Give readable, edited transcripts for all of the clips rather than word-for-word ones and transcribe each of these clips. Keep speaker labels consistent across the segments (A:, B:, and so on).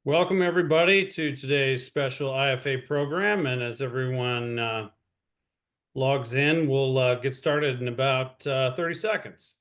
A: Welcome, everybody, to today's special IFA program. And as everyone logs in, we'll get started in about 30 seconds.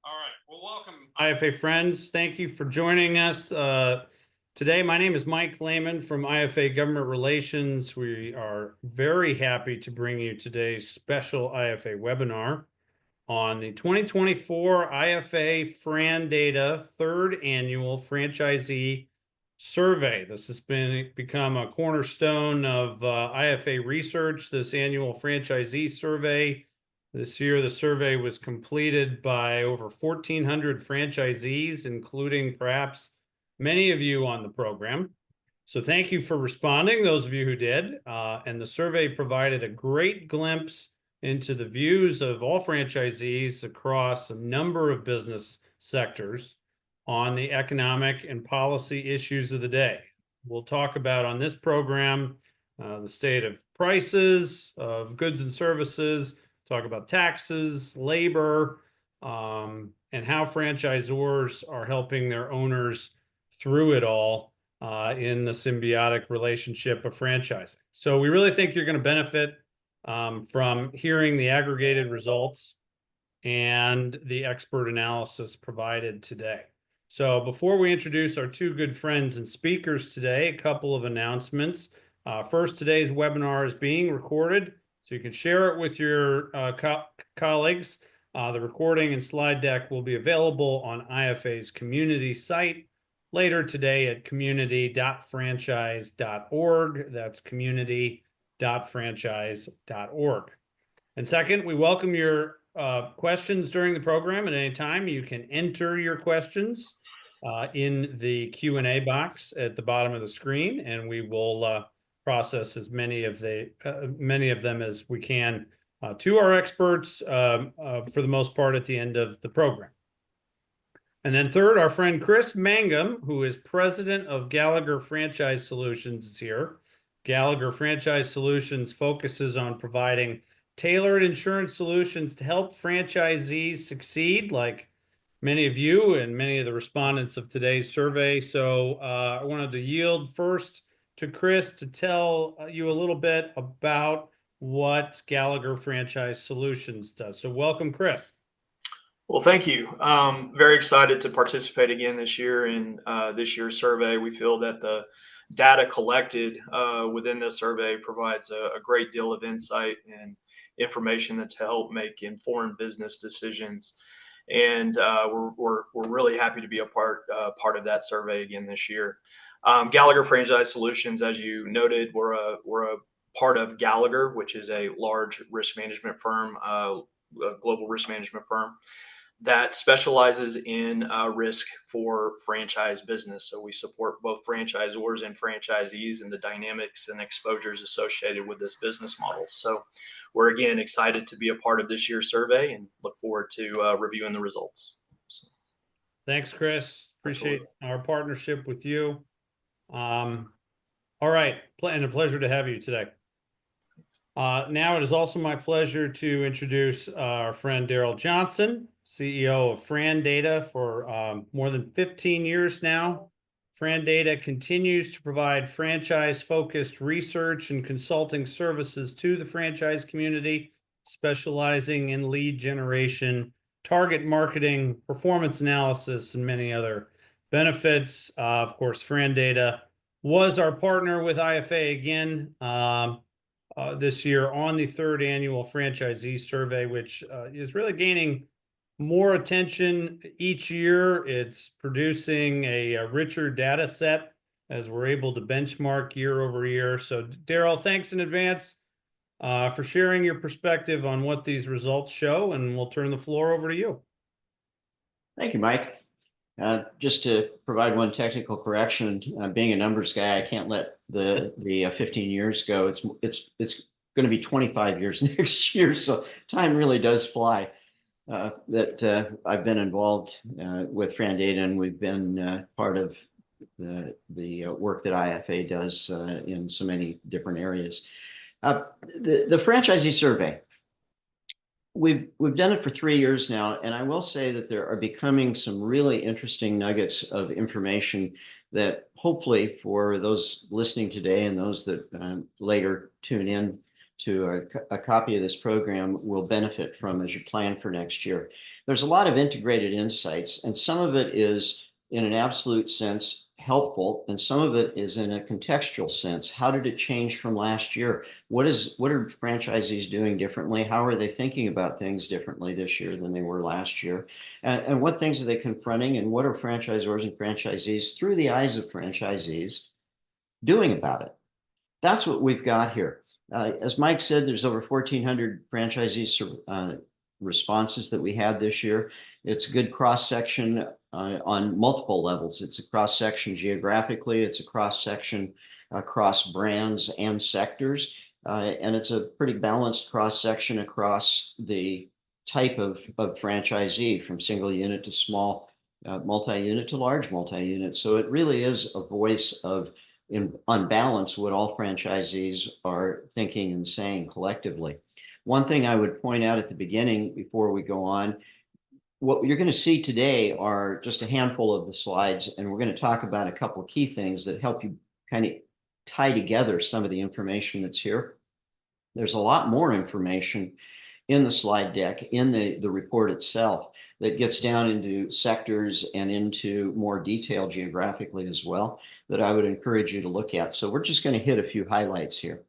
A: All right. Well, welcome, IFA friends. Thank you for joining us today. My name is Mike Lehman from IFA Government Relations. We are very happy to bring you today's special IFA webinar on the 2024 IFA Fran Data third annual franchisee survey. This has become a cornerstone of IFA research, this annual franchisee survey. This year, the survey was completed by over 1,400 franchisees, including perhaps many of you on the program. So thank you for responding, those of you who did. And the survey provided a great glimpse into the views of all franchisees across a number of business sectors on the economic and policy issues of the day. We'll talk about on this program the state of prices of goods and services, talk about taxes, labor, and how franchisors are helping their owners through it all in the symbiotic relationship of franchising. So we really think you're going to benefit from hearing the aggregated results and the expert analysis provided today. So before we introduce our two good friends and speakers today, a couple of announcements. First, today's webinar is being recorded, so you can share it with your colleagues. The recording and slide deck will be available on IFA's community site later today at community.franchise.org. That's community.franchise.org. And second, we welcome your questions during the program at any time. You can enter your questions in the Q&A box at the bottom of the screen, and we will process as many of them as we can to our experts for the most part at the end of the program. And then third, our friend Chris Mangum, who is president of Gallagher Franchise Solutions, is here. Gallagher Franchise Solutions focuses on providing tailored insurance solutions to help franchisees succeed, like many of you and many of the respondents of today's survey. So I wanted to yield first to Chris to tell you a little bit about what Gallagher Franchise Solutions does. So welcome, Chris.
B: Well, thank you. Very excited to participate again this year in this year's survey. We feel that the data collected within this survey provides a great deal of insight and information to help make informed business decisions. And we're really happy to be a part of that survey again this year. Gallagher Franchise Solutions, as you noted, we're a part of Gallagher, which is a large risk management firm, a global risk management firm that specializes in risk for franchise business. So we support both franchisors and franchisees and the dynamics and exposures associated with this business model. So we're again excited to be a part of this year's survey and look forward to reviewing the results. So,
A: thanks, Chris. Appreciate our partnership with you. All right, and a pleasure to have you today. Now it is also my pleasure to introduce our friend Daryl Johnson, CEO of Fran Data for more than 15 years now. Fran Data continues to provide franchise-focused research and consulting services to the franchise community, specializing in lead generation, target marketing, performance analysis, and many other benefits. Of course, Fran Data was our partner with IFA again this year on the third annual franchisee survey, which is really gaining more attention each year. It's producing a richer data set as we're able to benchmark year over year. So Daryl, thanks in advance for sharing your perspective on what these results show, and we'll turn the floor over to you.
C: Thank you, Mike. Just to provide one technical correction, being a numbers guy, I can't let the 15 years go. It's going to be 25 years next year, so time really does fly. that I've been involved with Fran Data, and we've been part of the work that IFA does in so many different areas. The franchisee survey, we've done it for 3 years now, and I will say that there are becoming some really interesting nuggets of information that hopefully for those listening today and those that later tune in to a copy of this program will benefit from as you plan for next year. There's a lot of integrated insights, and some of it is in an absolute sense helpful, and some of it is in a contextual sense. How did it change from last year? What are franchisees doing differently? How are they thinking about things differently this year than they were last year? And what things are they confronting? And what are franchisors and franchisees through the eyes of franchisees doing about it? That's what we've got here. As Mike said, there's over 1,400 franchisees responses that we had this year. It's a good cross-section on multiple levels. It's a cross-section geographically. It's a cross-section across brands and sectors. And it's a pretty balanced cross-section across the type of franchisee, from single unit to small multi-unit to large multi-unit. So it really is a voice of, on balance, what all franchisees are thinking and saying collectively. One thing I would point out at the beginning before we go on, what you're going to see today are just a handful of the slides, and we're going to talk about a couple of key things that help you kind of tie together some of the information that's here. There's a lot more information in the slide deck, in the report itself, that gets down into sectors and into more detail geographically as well, that I would encourage you to look at. So we're just going to hit a few highlights here.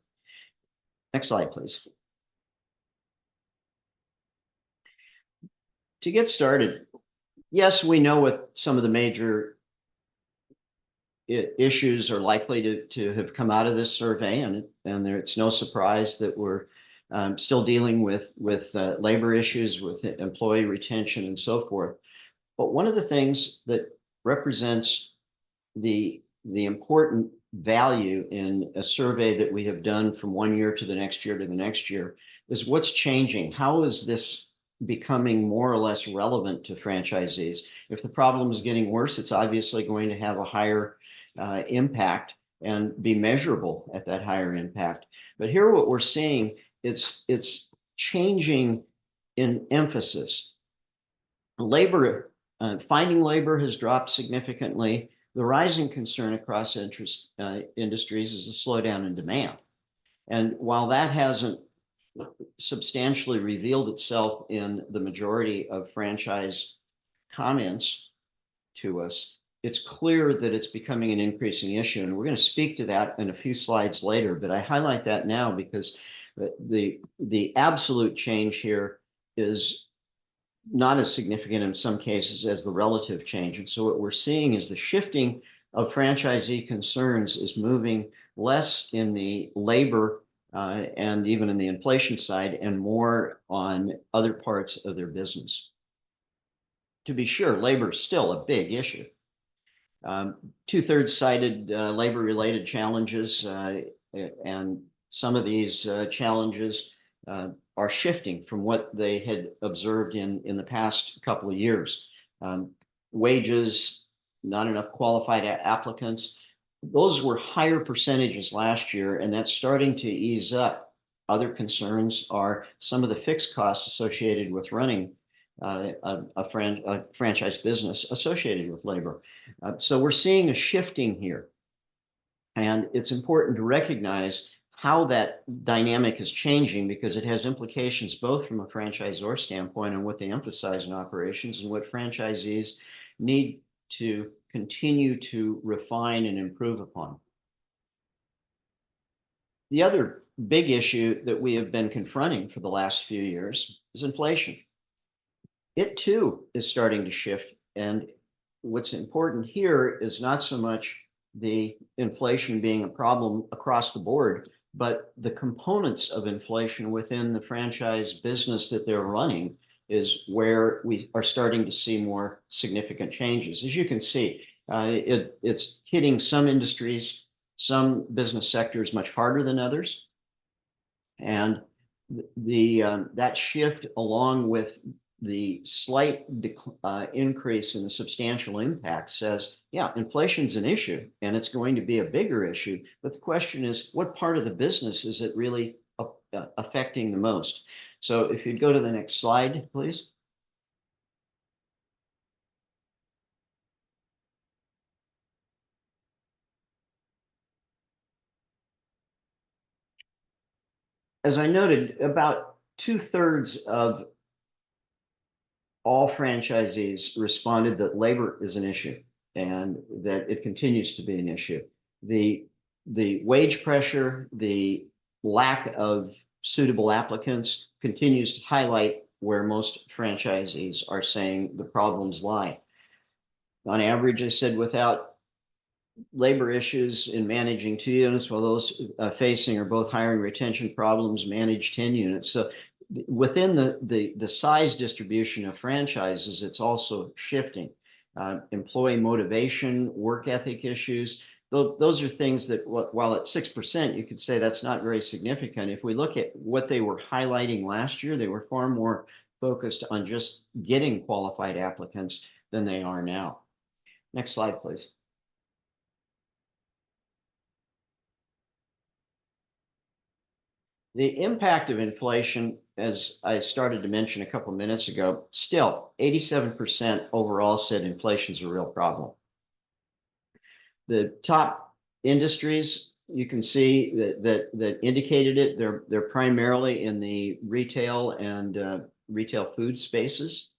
C: Next slide, please. To get started, yes, we know what some of the major issues are likely to have come out of this survey, and it's no surprise that we're still dealing with labor issues, with employee retention and so forth. But one of the things that represents the important value in a survey that we have done from 1 year to the next year to the next year is what's changing. How is this becoming more or less relevant to franchisees? If the problem is getting worse, it's obviously going to have a higher impact and be measurable at that higher impact. But here what we're seeing, it's changing in emphasis. Labor, finding labor has dropped significantly. The rising concern across industries is a slowdown in demand. And while that hasn't substantially revealed itself in the majority of franchise comments to us, it's clear that it's becoming an increasing issue. And we're going to speak to that in a few slides later, but I highlight that now because the absolute change here is not as significant in some cases as the relative change. And so what we're seeing is the shifting of franchisee concerns is moving less in the labor and even in the inflation side, and more on other parts of their business. To be sure, labor is still a big issue. 2/3 cited labor-related challenges, and some of these challenges are shifting from what they had observed in the past couple of years. Wages, not enough qualified applicants. Those were higher percentages last year, and that's starting to ease up. Other concerns are some of the fixed costs associated with running a franchise business associated with labor. So we're seeing a shifting here. And it's important to recognize how that dynamic is changing, because it has implications both from a franchisor standpoint and what they emphasize in operations and what franchisees need to continue to refine and improve upon. The other big issue that we have been confronting for the last few years is inflation. It too is starting to shift. And what's important here is not so much the inflation being a problem across the board, but the components of inflation within the franchise business that they're running is where we are starting to see more significant changes. As you can see, it's hitting some industries, some business sectors much harder than others. And that shift, along with the slight increase in the substantial impact says, yeah, inflation's an issue and it's going to be a bigger issue. But the question is, what part of the business is it really affecting the most? So if you'd go to the next slide, please. As I noted, about 2/3 of all franchisees responded that labor is an issue and that it continues to be an issue. The wage pressure, the lack of suitable applicants continues to highlight where most franchisees are saying the problems lie. On average, I said, without labor issues in managing 2 units, while those facing are both hiring retention problems, manage 10 units. So within the size distribution of franchises, it's also shifting. Employee motivation, work ethic issues, those are things that, while at 6%, you could say that's not very significant. If we look at what they were highlighting last year, they were far more focused on just getting qualified applicants than they are now. Next slide, please. The impact of inflation, as I started to mention a couple of minutes ago, still 87% overall said inflation is a real problem. The top industries you can see that indicated it, they're primarily in the retail and retail food spaces.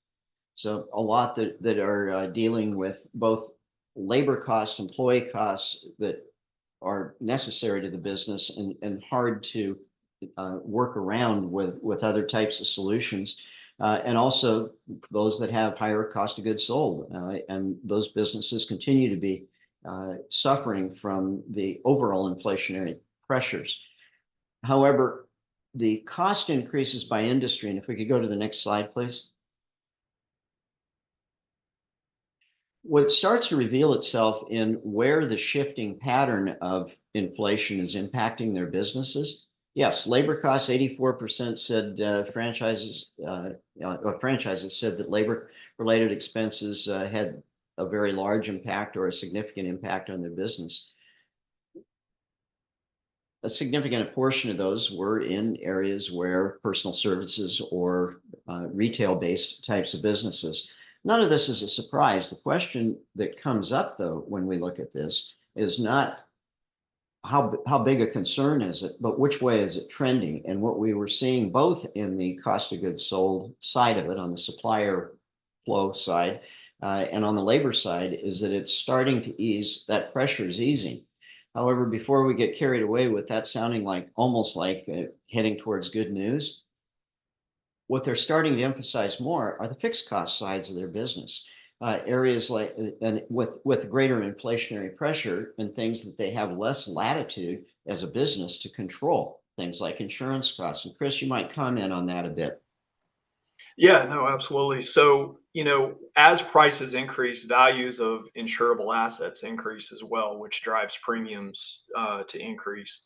C: So a lot that are dealing with both labor costs, employee costs that are necessary to the business and hard to work around with other types of solutions. And also those that have higher cost of goods sold. And those businesses continue to be suffering from the overall inflationary pressures. However, the cost increases by industry, and if we could go to the next slide, please. What starts to reveal itself in where the shifting pattern of inflation is impacting their businesses. Yes, labor costs, 84% said franchises said that labor-related expenses had a very large impact or a significant impact on their business. A significant portion of those were in areas where personal services or retail-based types of businesses. None of this is a surprise. The question that comes up, though, when we look at this is not how big a concern is it, but which way is it trending? And what we were seeing both in the cost of goods sold side of it, on the supplier flow side, and on the labor side, is that it's starting to ease, that pressure is easing. However, before we get carried away with that sounding like almost like heading towards good news, what they're starting to emphasize more are the fixed cost sides of their business. Areas like, and with greater inflationary pressure and things that they have less latitude as a business to control, things like insurance costs. And Chris, you might comment on that a bit.
B: Yeah, no, absolutely. So, as prices increase, values of insurable assets increase as well, which drives premiums to increase.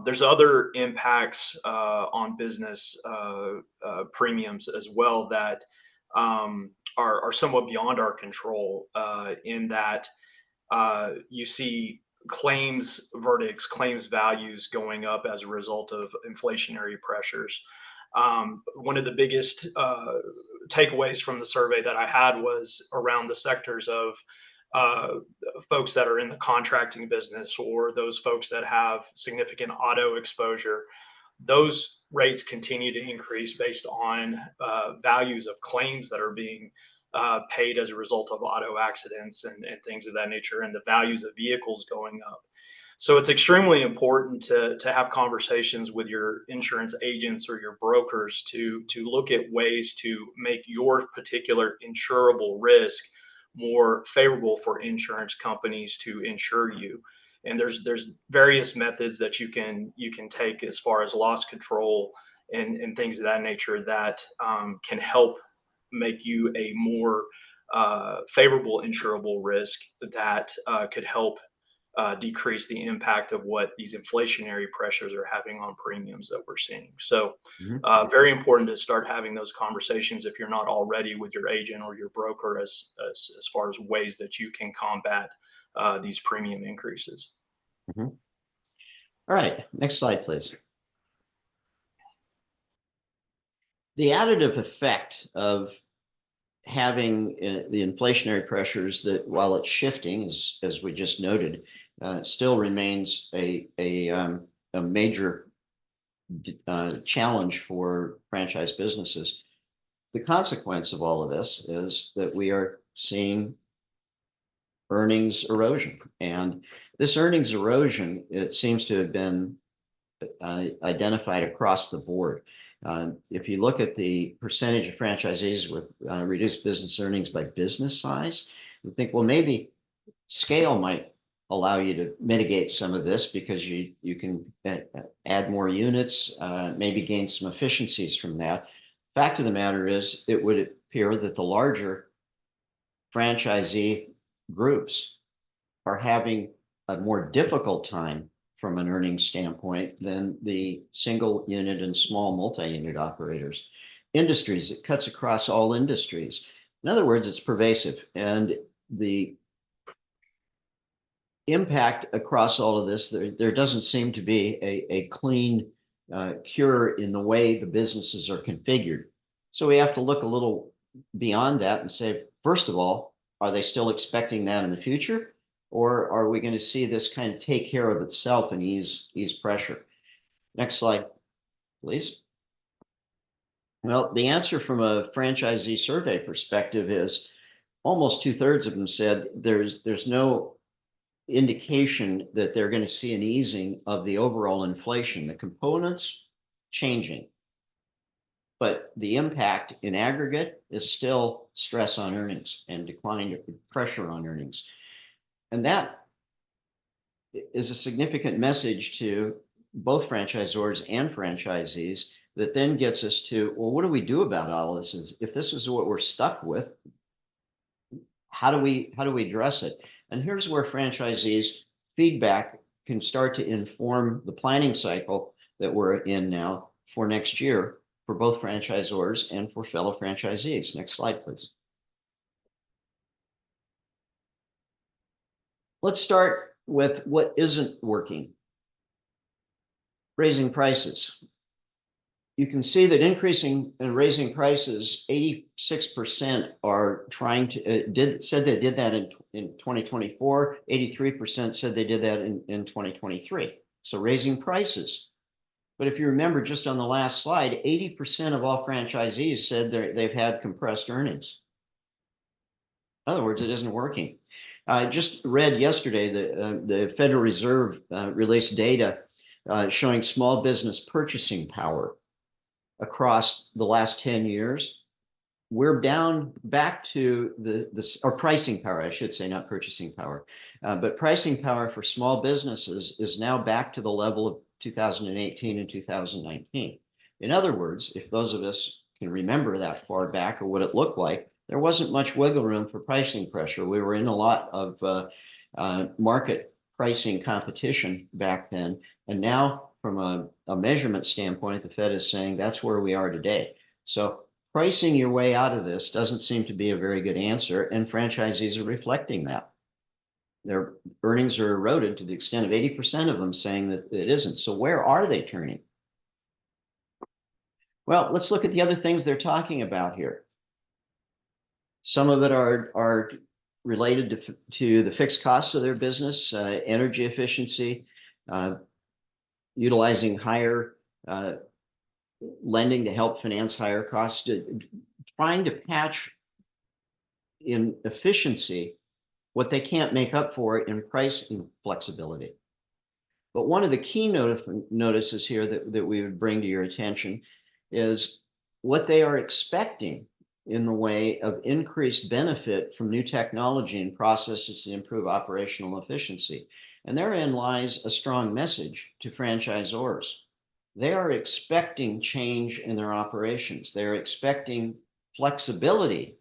B: There's other impacts on business premiums as well that are somewhat beyond our control, in that you see claims verdicts, claims values going up as a result of inflationary pressures. One of the biggest takeaways from the survey that I had was around the sectors of uh, folks that are in the contracting business or those folks that have significant auto exposure. Those rates continue to increase based on values of claims that are being paid as a result of auto accidents and things of that nature, and the values of vehicles going up. So it's extremely important to have conversations with your insurance agents or your brokers to look at ways to make your particular insurable risk more favorable for insurance companies to insure you. And there's various methods that you can take as far as loss control and things of that nature that can help make you a more favorable insurable risk that could help decrease the impact of what these inflationary pressures are having on premiums that we're seeing. So very important to start having those conversations if you're not already with your agent or your broker as far as ways that you can combat these premium increases.
C: All right, next slide, please. The additive effect of having the inflationary pressures that, while it's shifting, as we just noted, still remains a major challenge for franchise businesses. The consequence of all of this is that we are seeing earnings erosion. And this earnings erosion, it seems to have been identified across the board. If you look at the percentage of franchisees with reduced business earnings by business size, you think, well, maybe scale might allow you to mitigate some of this because you can add more units, maybe gain some efficiencies from that. Fact of the matter is, it would appear that the larger franchisee groups are having a more difficult time from an earnings standpoint than the single unit and small multi-unit operators. Industries, it cuts across all industries. In other words, it's pervasive, and the impact across all of this, there doesn't seem to be a clean cure in the way the businesses are configured. So we have to look a little beyond that and say, first of all, are they still expecting that in the future? Or are we going to see this kind of take care of itself and ease pressure? Next slide, please. Well, the answer from a franchisee survey perspective is almost 2/3 of them said there's no indication that they're going to see an easing of the overall inflation. The components changing, but the impact in aggregate is still stress on earnings and decline pressure on earnings. And that is a significant message to both franchisors and franchisees that then gets us to, well, what do we do about all this? If this is what we're stuck with, how do we address it? And here's where franchisees' feedback can start to inform the planning cycle that we're in now for next year for both franchisors and for fellow franchisees. Next slide, please. Let's start with what isn't working. Raising prices. You can see that increasing and raising prices, 86% are trying to, said they did that in 2024, 83% said they did that in 2023. So raising prices. But if you remember just on the last slide, 80% of all franchisees said they've had compressed earnings. In other words, it isn't working. I just read yesterday that the Federal Reserve released data showing small business purchasing power across the last 10 years. We're down back to or pricing power, I should say, not purchasing power. But pricing power for small businesses is now back to the level of 2018 and 2019. In other words, if those of us can remember that far back or what it looked like, there wasn't much wiggle room for pricing pressure. We were in a lot of market pricing competition back then. And now, from a measurement standpoint, the Fed is saying that's where we are today. So pricing your way out of this doesn't seem to be a very good answer, and franchisees are reflecting that. Their earnings are eroded to the extent of 80% of them saying that it isn't. So where are they turning? Well, let's look at the other things they're talking about here. Some of it are related to the fixed costs of their business, energy efficiency, utilizing higher lending to help finance higher costs, trying to patch in efficiency what they can't make up for in pricing flexibility. But one of the key notices here that we would bring to your attention is what they are expecting in the way of increased benefit from new technology and processes to improve operational efficiency. And therein lies a strong message to franchisors. They are expecting change in their operations. They're expecting flexibility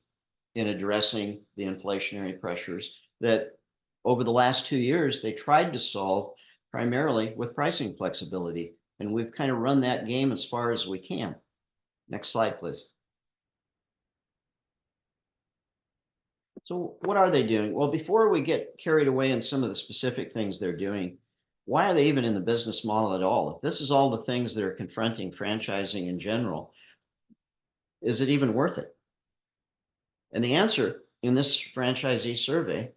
C: in addressing the inflationary pressures that over the last 2 years, they tried to solve primarily with pricing flexibility. And we've kind of run that game as far as we can. Next slide, please. So what are they doing? Well, before we get carried away in some of the specific things they're doing, why are they even in the business model at all? If this is all the things that are confronting franchising in general, is it even worth it? And the answer in this franchisee survey,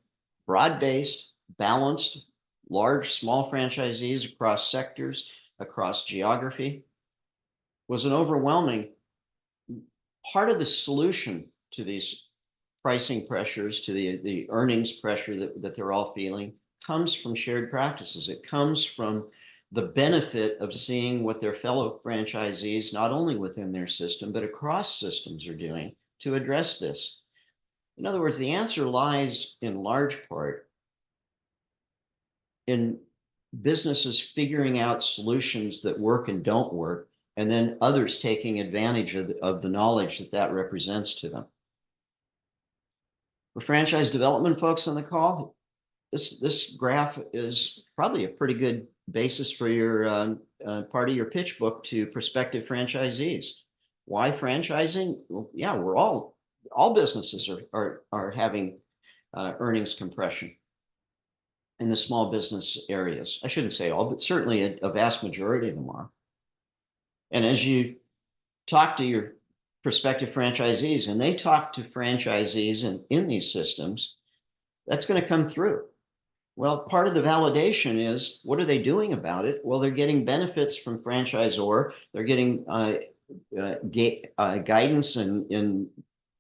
C: broad-based, balanced, large, small franchisees across sectors, across geography, was an overwhelming part of the solution to these pricing pressures, to the earnings pressure that they're all feeling, comes from shared practices. It comes from the benefit of seeing what their fellow franchisees, not only within their system, but across systems are doing to address this. In other words, the answer lies in large part in businesses figuring out solutions that work and don't work, and then others taking advantage of the knowledge that that represents to them. For franchise development folks on the call, this graph is probably a pretty good basis for your part of your pitch book to prospective franchisees. Why franchising? Well, yeah, we're all businesses are having earnings compression in the small business areas. I shouldn't say all, but certainly a vast majority of them are. And as you talk to your prospective franchisees and they talk to franchisees in these systems, that's going to come through. Well, part of the validation is, what are they doing about it? Well, they're getting benefits from franchisor. They're getting guidance in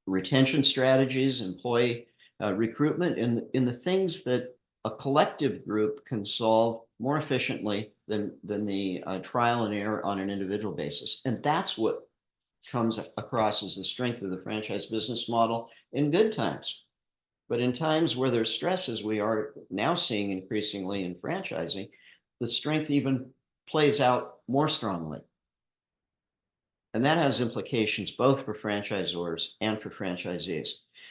C: retention strategies, employee recruitment, in the things that a collective group can solve more efficiently than the trial and error on an individual basis. And that's what comes across as the strength of the franchise business model in good times. But in times where there's stress, as we are now seeing increasingly in franchising, the strength even plays out more strongly. And that has implications both for franchisors and for franchisees.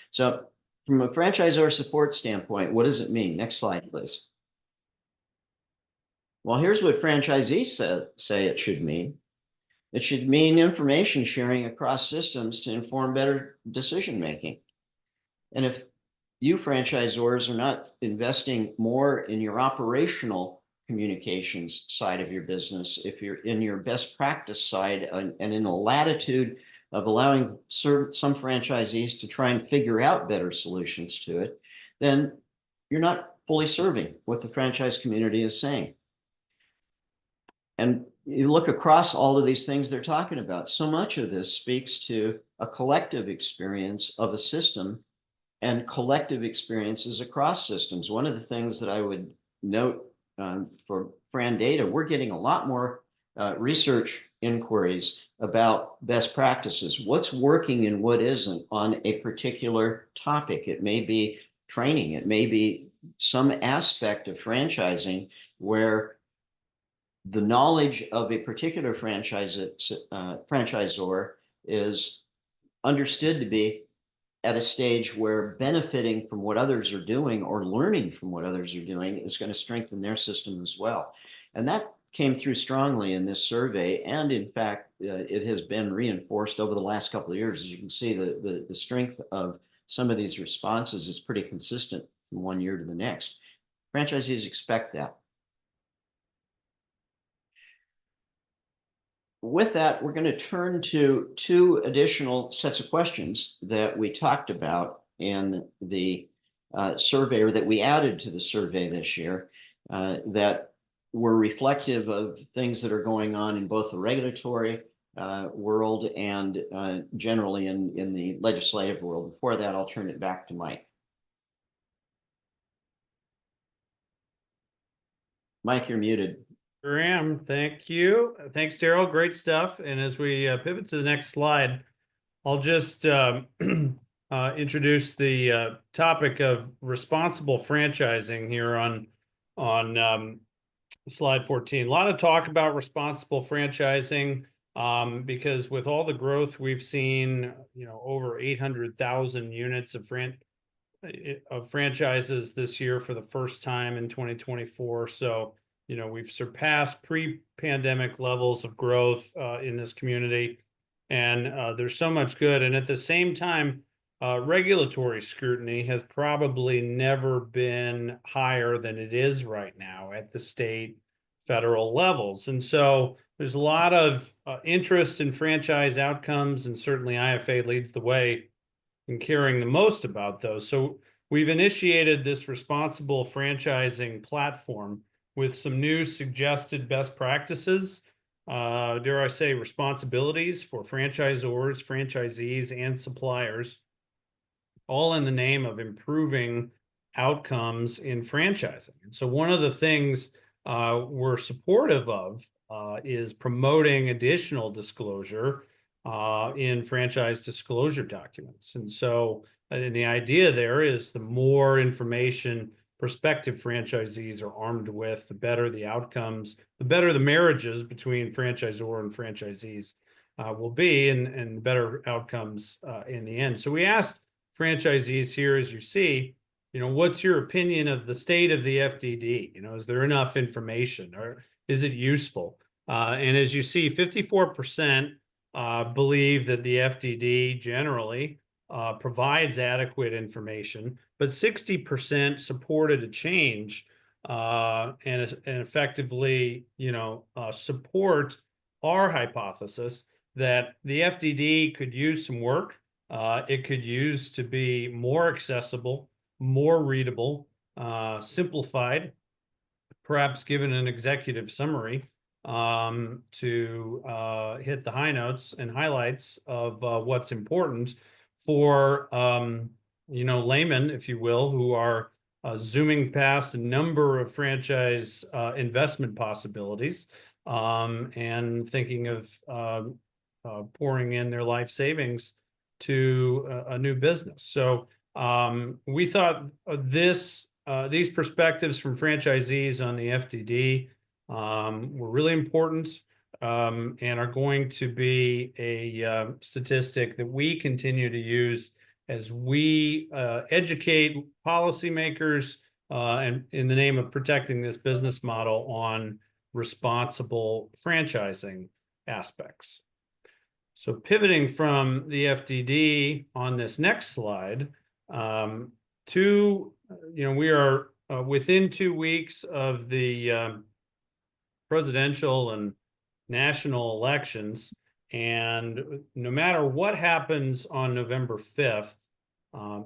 C: So from a franchisor support standpoint, what does it mean? Next slide, please. Well, here's what franchisees say it should mean. It should mean information sharing across systems to inform better decision making. And if you franchisors are not investing more in your operational communications side of your business, if you're in your best practice side and in a latitude of allowing some franchisees to try and figure out better solutions to it, then you're not fully serving what the franchise community is saying. And you look across all of these things they're talking about, so much of this speaks to a collective experience of a system and collective experiences across systems. One of the things that I would note for Fran Data, we're getting a lot more research inquiries about best practices, what's working and what isn't on a particular topic. It may be training, it may be some aspect of franchising where the knowledge of a particular franchisor is understood to be at a stage where benefiting from what others are doing or learning from what others are doing is going to strengthen their system as well. And that came through strongly in this survey. And in fact, it has been reinforced over the last couple of years. As you can see, the strength of some of these responses is pretty consistent from one year to the next. Franchisees expect that. With that, we're going to turn to two additional sets of questions that we talked about in the survey, or that we added to the survey this year, that were reflective of things that are going on in both the regulatory world and generally in the legislative world. Before that, I'll turn it back to Mike. Mike, you're muted.
A: Sure am. Thank you. Thanks, Daryl. Great stuff. And as we pivot to the next slide, I'll just introduce the topic of responsible franchising here on slide 14. A lot of talk about responsible franchising because with all the growth we've seen, over 800,000 units of of franchises this year for the first time in 2024. So, we've surpassed pre-pandemic levels of growth in this community. And there's so much good. And at the same time, regulatory scrutiny has probably never been higher than it is right now at the state, federal levels. And so there's a lot of interest in franchise outcomes, and certainly IFA leads the way in caring the most about those. So we've initiated this responsible franchising platform with some new suggested best practices, dare I say, responsibilities for franchisors, franchisees, and suppliers, all in the name of improving outcomes in franchising. And so one of the things we're supportive of is promoting additional disclosure in franchise disclosure documents. And so and the idea there is the more information prospective franchisees are armed with, the better the outcomes, the better the marriages between franchisor and franchisees will be, and better outcomes in the end. So we asked franchisees here, as you see, what's your opinion of the state of the FDD? Is there enough information, or is it useful? And as you see, 54% believe that the FDD generally provides adequate information, but 60% supported a change and effectively, support our hypothesis that the FDD could use some work. It could use to be more accessible, more readable, simplified, perhaps given an executive summary to hit the high notes and highlights of what's important for laymen, if you will, who are zooming past a number of franchise investment possibilities and thinking of pouring in their life savings to a new business. So we thought these perspectives from franchisees on the FDD were really important and are going to be a statistic that we continue to use as we educate policymakers and in the name of protecting this business model on responsible franchising aspects. So pivoting from the FDD on this next slide we are within 2 weeks of the presidential and national elections. And no matter what happens on November 5th,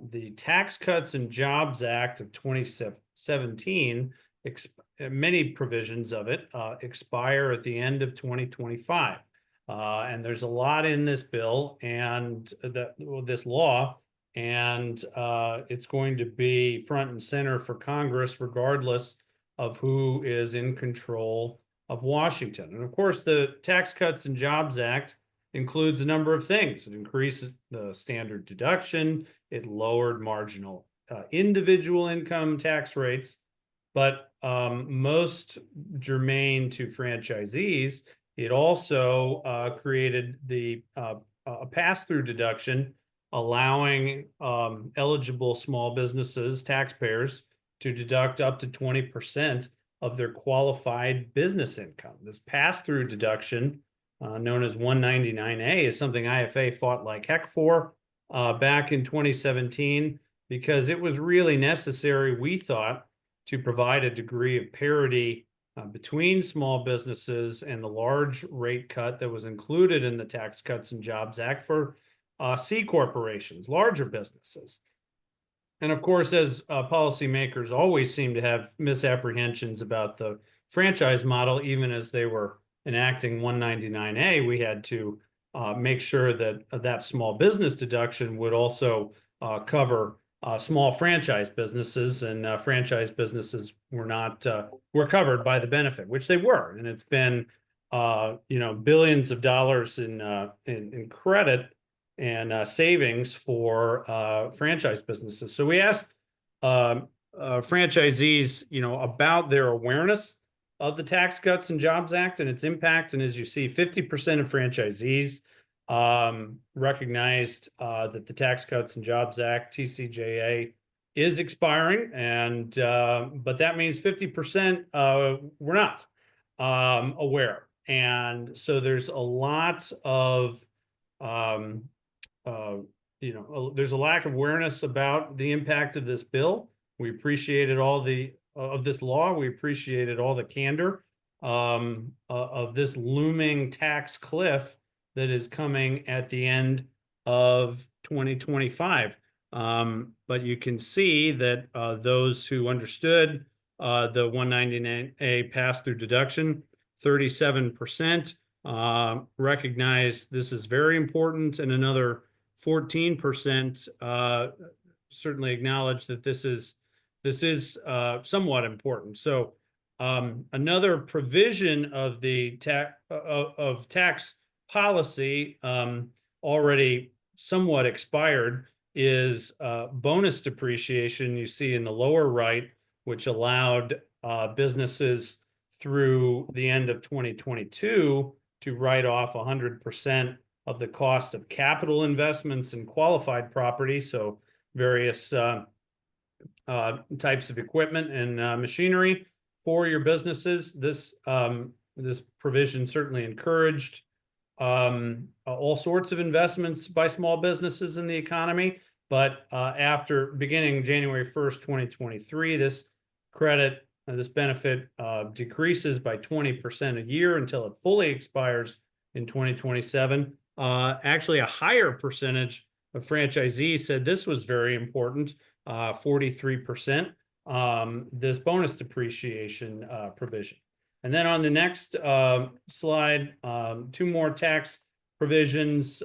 A: the Tax Cuts and Jobs Act of 2017, many provisions of it expire at the end of 2025. And there's a lot in this bill and this law, and it's going to be front and center for Congress, regardless of who is in control of Washington. And of course, the Tax Cuts and Jobs Act includes a number of things. It increases the standard deduction. It lowered marginal individual income tax rates. But most germane to franchisees, it also created a pass-through deduction, allowing eligible small businesses, taxpayers, to deduct up to 20% of their qualified business income. This pass-through deduction, known as 199A, is something IFA fought like heck for back in 2017, because it was really necessary, we thought, to provide a degree of parity between small businesses and the large rate cut that was included in the Tax Cuts and Jobs Act for C corporations, larger businesses. And of course, as policymakers always seem to have misapprehensions about the franchise model, even as they were enacting 199A, we had to make sure that that small business deduction would also cover small franchise businesses, and franchise businesses were covered by the benefit, which they were. And it's been billions of dollars in credit and savings for franchise businesses. So we asked franchisees, about their awareness of the Tax Cuts and Jobs Act and its impact. And as you see, 50% of franchisees recognized that the Tax Cuts and Jobs Act, TCJA, is expiring, and but that means 50% we're not aware. And so there's a lot of um, there's a lack of awareness about the impact of this bill. We appreciated all the of this law. We appreciated all the candor of this looming tax cliff that is coming at the end of 2025. But you can see that those who understood the 199A pass-through deduction, 37% recognize this is very important, and another 14% certainly acknowledge that this is somewhat important. So another provision of the tax policy already somewhat expired is bonus depreciation. You see in the lower right, which allowed businesses through the end of 2022 to write off 100% of the cost of capital investments in qualified property. So various types of equipment and machinery for your businesses. This provision certainly encouraged all sorts of investments by small businesses in the economy. But after beginning January 1st, 2023, this benefit decreases by 20% a year until it fully expires in 2027. Actually, a higher percentage of franchisees said this was very important, 43%, this bonus depreciation provision. And then on the next slide, two more tax provisions.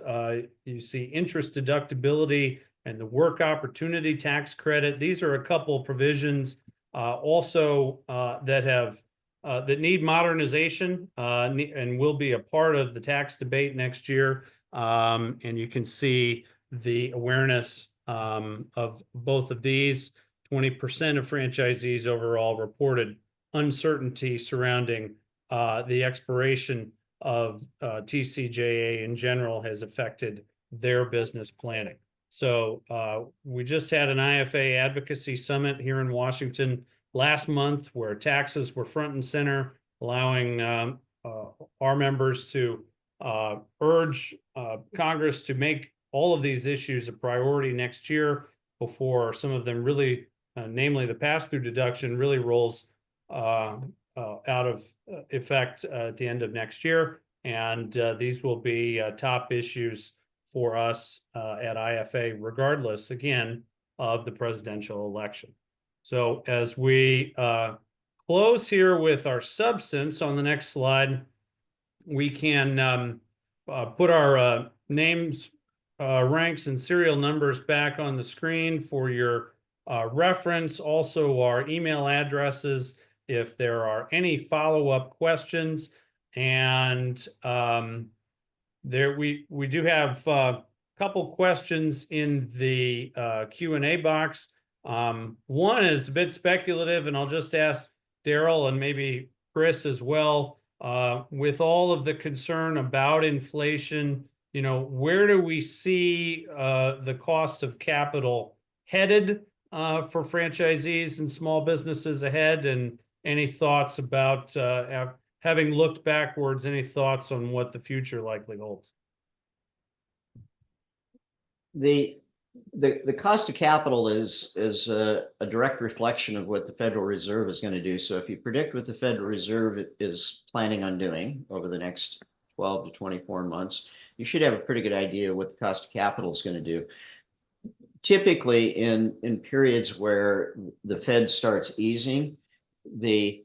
A: You see interest deductibility and the work opportunity tax credit. These are a couple of provisions also that need modernization and will be a part of the tax debate next year. And you can see the awareness of both of these. 20% of franchisees overall reported uncertainty surrounding the expiration of TCJA in general has affected their business planning. So we just had an IFA advocacy summit here in Washington last month where taxes were front and center, allowing our members to urge Congress to make all of these issues a priority next year before some of them really, namely the pass-through deduction, really rolls out of effect at the end of next year. And these will be top issues for us at IFA, regardless, again, of the presidential election. So as we close here with our substance on the next slide, we can put our names, ranks, and serial numbers back on the screen for your reference. Also, our email addresses if there are any follow-up questions. And there we do have a couple questions in the Q&A box. One is a bit speculative, and I'll just ask Daryl and maybe Chris as well. With all of the concern about inflation, where do we see the cost of capital headed for franchisees and small businesses ahead? And any thoughts about having looked backwards, any thoughts on what the future likely holds?
C: The cost of capital is a direct reflection of what the Federal Reserve is going to do. So if you predict what the Federal Reserve is planning on doing over the next 12 to 24 months, you should have a pretty good idea of what the cost of capital is going to do. Typically, in periods where the Fed starts easing, the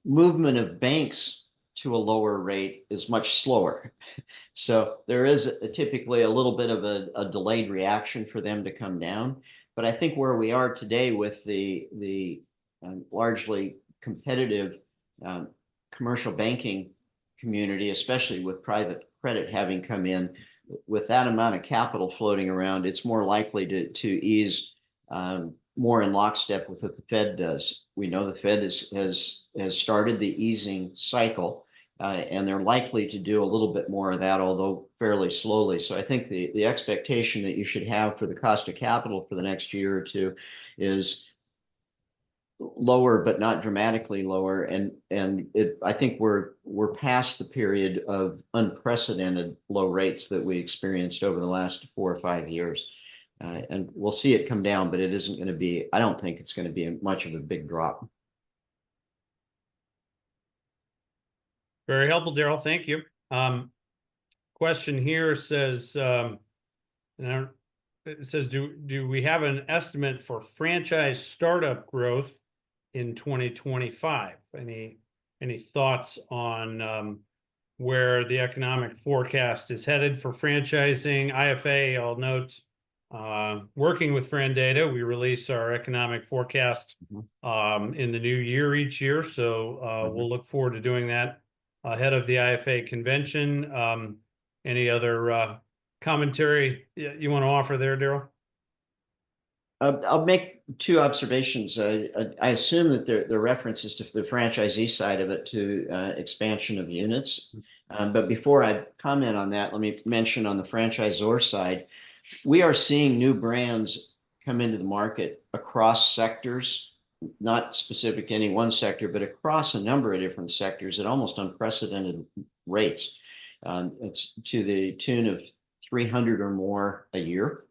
C: movement of banks to a lower rate is much slower. So there is typically a little bit of a delayed reaction for them to come down. But I think where we are today with the largely competitive commercial banking community, especially with private credit having come in, with that amount of capital floating around, it's more likely to ease more in lockstep with what the Fed does. We know the Fed has started the easing cycle, and they're likely to do a little bit more of that, although fairly slowly. So I think the expectation that you should have for the cost of capital for the next year or two is lower, but not dramatically lower. And I think we're past the period of unprecedented low rates that we experienced over the last 4 or 5 years. And we'll see it come down, but it isn't going to be, I don't think it's going to be much of a big drop.
A: Very helpful, Daryl. Thank you. Question here says, it says, do we have an estimate for franchise startup growth in 2025? Any thoughts on where the economic forecast is headed for franchising? IFA, I'll note, working with FranData, we release our economic forecast in the new year each year. So we'll look forward to doing that ahead of the IFA convention. Any other commentary you want to offer there, Daryl?
C: I'll make 2 observations. I assume that the references to the franchisee side of it to expansion of units. But before I comment on that, let me mention on the franchisor side, we are seeing new brands come into the market across sectors, not specific to any one sector, but across a number of different sectors at almost unprecedented rates. It's to the tune of 300 or more a year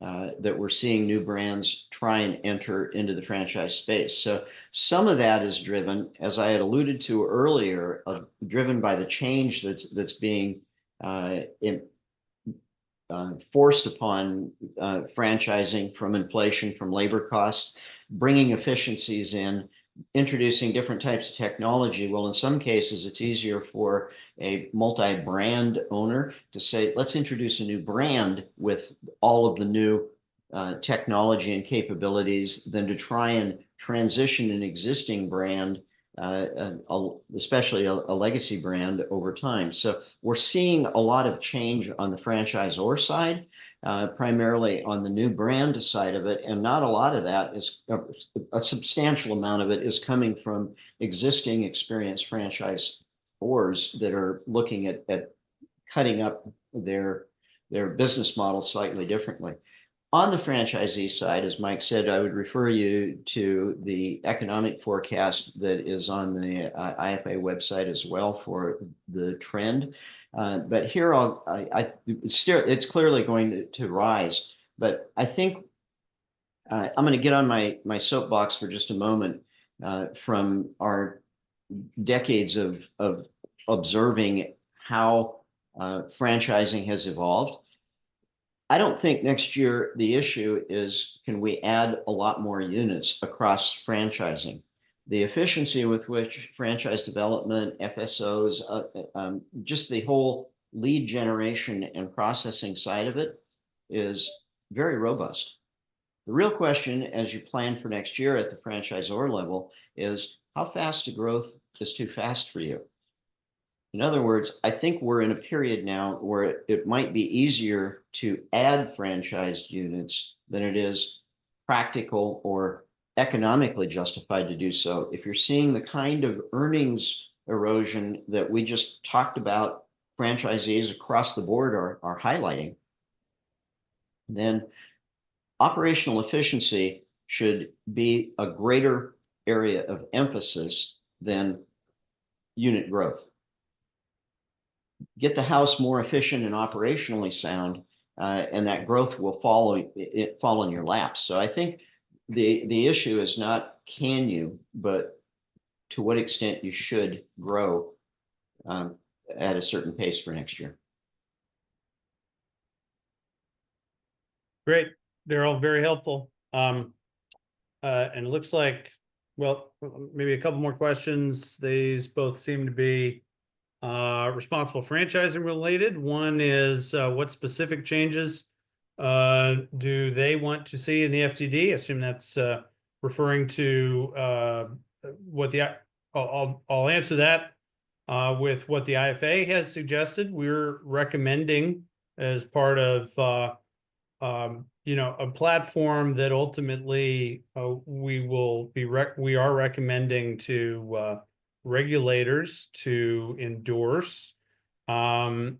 C: that we're seeing new brands try and enter into the franchise space. So some of that is driven, as I had alluded to earlier, driven by the change that's being forced upon franchising from inflation, from labor costs, bringing efficiencies in, introducing different types of technology. Well, in some cases, it's easier for a multi-brand owner to say, let's introduce a new brand with all of the new technology and capabilities than to try and transition an existing brand, especially a legacy brand, over time. So we're seeing a lot of change on the franchisor side, primarily on the new brand side of it. And not a lot of that is, a substantial amount of it is coming from existing experienced franchisors that are looking at cutting up their business model slightly differently. On the franchisee side, as Mike said, I would refer you to the economic forecast that is on the IFA website as well for the trend. But here it's clearly going to rise. But I think I'm going to get on my soapbox for just a moment from our decades of observing how franchising has evolved. I don't think next year the issue is, can we add a lot more units across franchising? The efficiency with which franchise development, FSOs, just the whole lead generation and processing side of it is very robust. The real question as you plan for next year at the franchisor level is, how fast a growth is too fast for you? In other words, I think we're in a period now where it might be easier to add franchised units than it is practical or economically justified to do so. If you're seeing the kind of earnings erosion that we just talked about, franchisees across the board are highlighting, then operational efficiency should be a greater area of emphasis than unit growth. Get the house more efficient and operationally sound, and that growth will fall in your lap. So I think the issue is not can you, but to what extent you should grow at a certain pace for next year.
A: Great, Daryl, very helpful. And it looks like, well, maybe a couple more questions. These both seem to be responsible franchising related. One is what specific changes do they want to see in the FTD? I assume that's referring to what the I'll answer that with what the IFA has suggested. We're recommending as part of a platform that ultimately we are recommending to regulators to endorse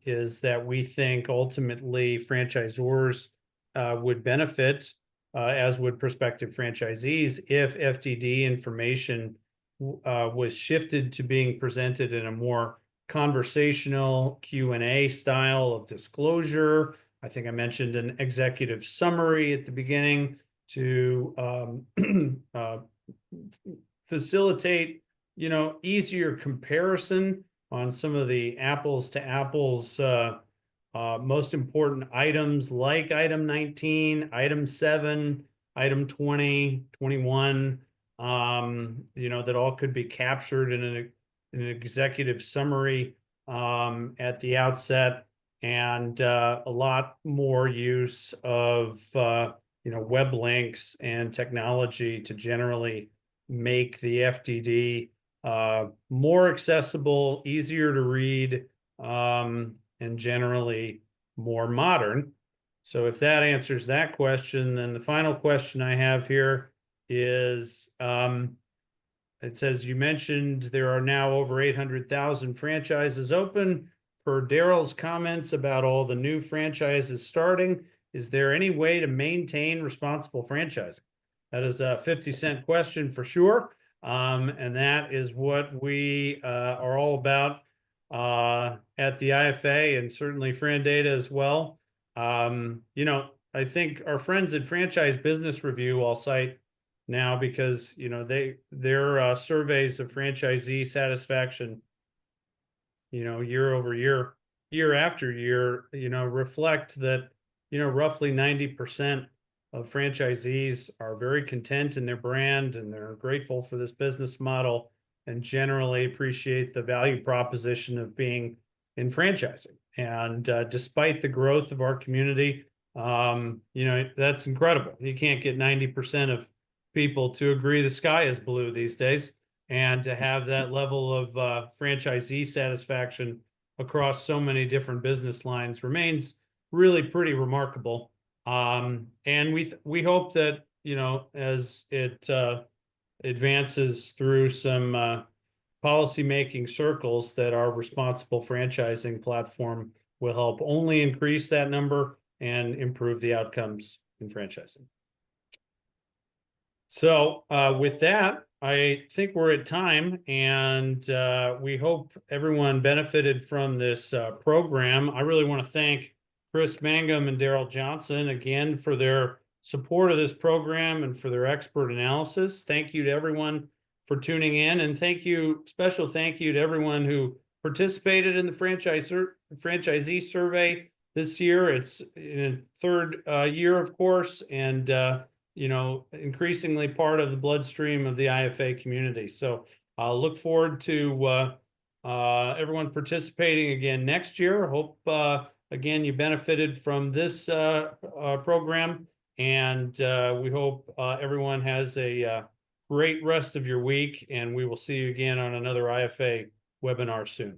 A: is that we think ultimately franchisors would benefit, as would prospective franchisees, if FDD information was shifted to being presented in a more conversational Q&A style of disclosure. I think I mentioned an executive summary at the beginning to facilitate, easier comparison on some of the apples to apples most important items like item 19, item 7, item 20, 21, that all could be captured in an executive summary at the outset, and a lot more use of web links and technology to generally make the FDD more accessible, easier to read, and generally more modern. So if that answers that question, then the final question I have here is, it says, you mentioned there are now over 800,000 franchises open. Per Daryl's comments about all the new franchises starting, is there any way to maintain responsible franchising? That is a 50-cent question for sure. And that is what we are all about at the IFA, and certainly Frandata as well. I think our friends at Franchise Business Review, I'll cite now because their surveys of franchisee satisfaction, year over year, year after year, reflect that roughly 90% of franchisees are very content in their brand, and they're grateful for this business model and generally appreciate the value proposition of being in franchising. And despite the growth of our community, that's incredible. You can't get 90% of people to agree the sky is blue these days, and to have that level of franchisee satisfaction across so many different business lines remains really pretty remarkable. And we hope that, as it advances through some policy-making circles, that our responsible franchising platform will help only increase that number and improve the outcomes in franchising. So with that, I think we're at time, and we hope everyone benefited from this program. I really want to thank Chris Mangum and Daryl Johnson again for their support of this program and for their expert analysis. Thank you to everyone for tuning in, and special thank you to everyone who participated in the franchisee survey this year. It's in its third year, of course, and increasingly part of the bloodstream of the IFA community. So I'll look forward to everyone participating again next year. Hope again you benefited from this program, and we hope everyone has a great rest of your week, and we will see you again on another IFA webinar soon.